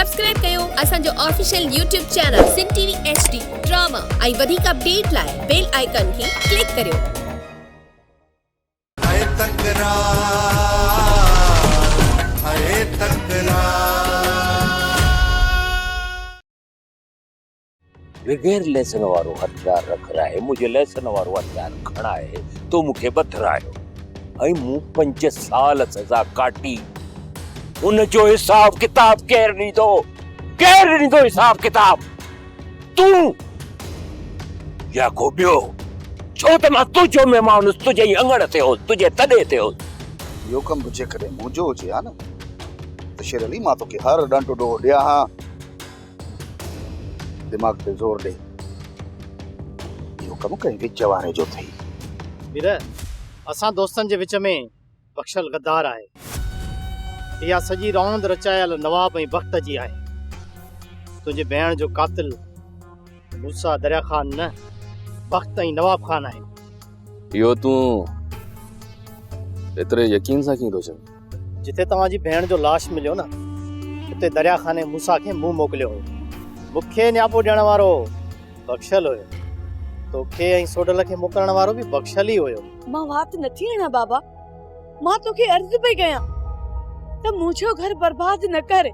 Subscribe कयो असांजो official YouTube channel सिन TV HD drama ऐं वधीक अपडेट लाइ बेल आइकन खे क्लिक करियो। बगैर लेसन वारो हथियार रख रहा है, मुझे लेसन वारो हथियार खड़ा है तो मुखे बथरायो ऐं मूं 5 साल सजा काटी। उन जो हिसाब किताब केर ॾींदो? केर ॾींदो हिसाब किताब? तू या को ॿियो? छो त मां तुंहिंजो महिमान हुउसि, तुंहिंजे ई अंगण ते हुउसि, तुंहिंजे तॾे ते हुउसि। इहो कमु जेकॾहिं मुंहिंजो हुजे हा न त शेर अली मां तोखे हर डंडो ॾोह ॾियां हा। दिमाग़ ते ज़ोर ॾे, इहो कमु कंहिं विच वारे जो थई। वीर, असां दोस्तनि जे विच में बख़्शल गद्दार आहे। इहा सॼी रौंद रचायल नवाब ऐं वक़्त जी आहे। तुंहिंजे भेण जो कातिल मूसा दरिया ख़ान न, वक़्त ऐं नवाब ख़ान आहे। इहो तूं एतिरे यकीन सां कीअं थो चईं? जिथे तव्हांजी भेण जो लाश मिलियो न, उते दरिया ख़ान मूसा खे मूं मोकिलियो हो। मूंखे न्यापो ॾियण वारो बख़्शल हुयो, तोखे ऐं सोडल खे मोकिलण वारो बि बख़्शल ई हुयो। मां वात नथी हणा बाबा, मां तोखे अर्ज़ पई कयां त मुंहिंजो घर बर्बाद न कर,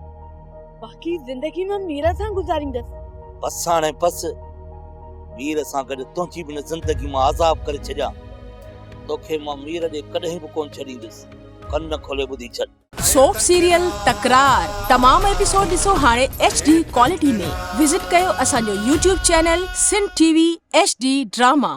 बाक़ी जिंदगी में मीरा सां गुज़ारींदसि। बस हाणे बस, मीर सां गॾु तुंहिंजी बि ज़िंदगी मां आज़ाब करे छॾियां। तोखे मां मीर ॾे कॾहिं बि कोन छॾींदुसि। कन खोले ॿुधी छॾ। सोप सीरियल तकरार तमाम एपिसोड ॾिसो हाणे HD क्वालिटी में। विजिट कयो असांजो YouTube चैनल सिन टीवी HD ड्रामा।